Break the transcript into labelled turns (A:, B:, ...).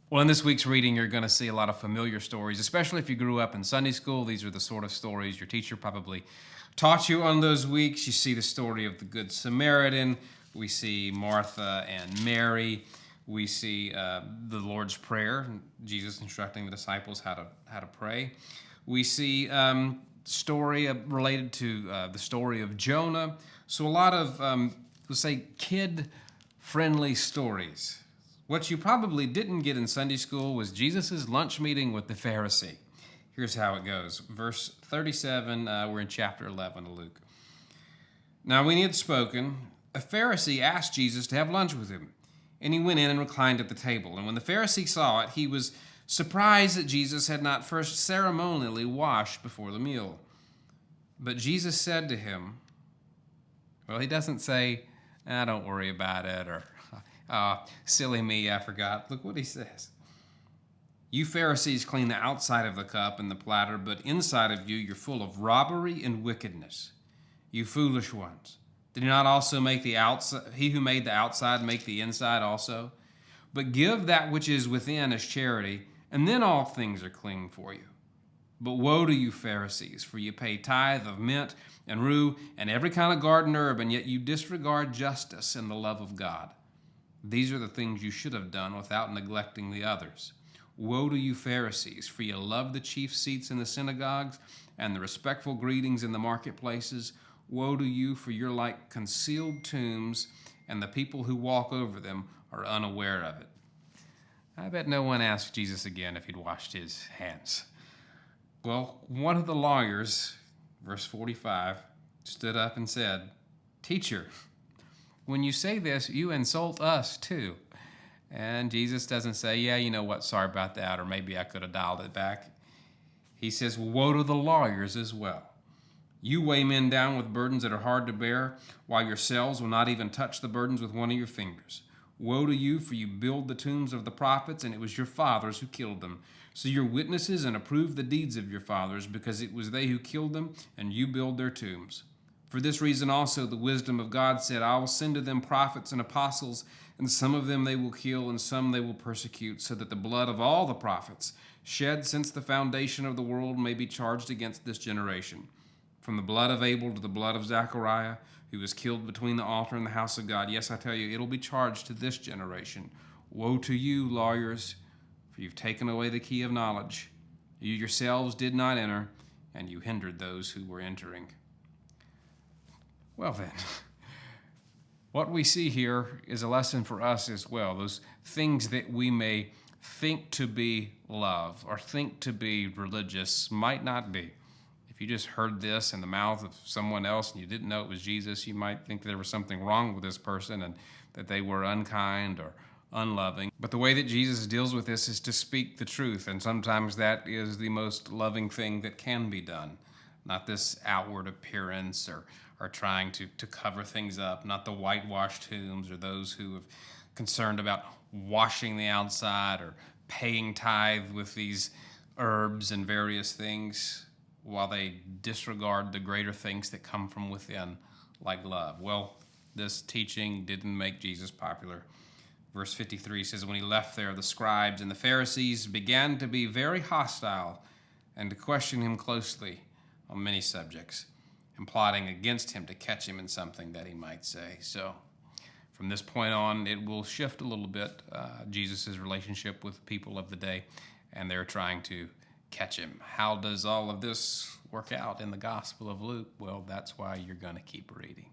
A: Well, in this week's reading, you're going to see a lot of familiar stories, especially if you grew up in Sunday school. These are the sort of stories your teacher probably taught you on those weeks. You see the story of the Good Samaritan. We see Martha and Mary. We see the Lord's Prayer, Jesus instructing the disciples how to pray. We see story related to the story of Jonah. So a lot of, let's say, kid-friendly stories. What you probably didn't get in Sunday school was Jesus' lunch meeting with the Pharisee. Here's how it goes. Verse 37, we're in chapter 11 of Luke. Now, when he had spoken, a Pharisee asked Jesus to have lunch with him, and he went in and reclined at the table. And when the Pharisee saw it, he was surprised that Jesus had not first ceremonially washed before the meal. But Jesus said to him, well, he doesn't say, don't worry about it, or silly me, I forgot. Look what he says. You Pharisees clean the outside of the cup and the platter, but inside of you, you're full of robbery and wickedness. You foolish ones. Did he not also make the outside, he who made the outside make the inside also? But give that which is within as charity, and then all things are clean for you. But woe to you Pharisees, for you pay tithe of mint and rue and every kind of garden herb, and yet you disregard justice and the love of God. These are the things you should have done without neglecting the others. Woe to you Pharisees, for you love the chief seats in the synagogues and the respectful greetings in the marketplaces. Woe to you, for you're like concealed tombs, and the people who walk over them are unaware of it. I bet no one asked Jesus again if he'd washed his hands. Well, one of the lawyers, verse 45, stood up and said, Teacher, when you say this, you insult us too. And Jesus doesn't say, yeah, you know what, sorry about that, or maybe I could have dialed it back. He says, woe to the lawyers as well. You weigh men down with burdens that are hard to bear, while yourselves will not even touch the burdens with one of your fingers. Woe to you, for you build the tombs of the prophets, and it was your fathers who killed them. So you're witnesses and approve the deeds of your fathers, because it was they who killed them, and you build their tombs. For this reason also the wisdom of God said, I will send to them prophets and apostles, and some of them they will kill, and some they will persecute, so that the blood of all the prophets shed since the foundation of the world may be charged against this generation. From the blood of Abel to the blood of Zechariah, who was killed between the altar and the house of God. Yes, I tell you, it'll be charged to this generation. Woe to you, lawyers, for you've taken away the key of knowledge. You yourselves did not enter, and you hindered those who were entering. Well then, what we see here is a lesson for us as well. Those things that we may think to be love or think to be religious might not be. If you just heard this in the mouth of someone else and you didn't know it was Jesus, you might think there was something wrong with this person and that they were unkind or unloving. But the way that Jesus deals with this is to speak the truth, and sometimes that is the most loving thing that can be done. Not this outward appearance or trying to cover things up, not the whitewashed tombs or those who are concerned about washing the outside or paying tithe with these herbs and various things while they disregard the greater things that come from within, like love. Well, this teaching didn't make Jesus popular. Verse 53 says, when he left there, the scribes and the Pharisees began to be very hostile and to question him closely on many subjects, and plotting against him to catch him in something that he might say. So from this point on, it will shift a little bit, Jesus' relationship with people of the day, and they're trying to catch him. How does all of this work out in the Gospel of Luke? Well, that's why you're going to keep reading.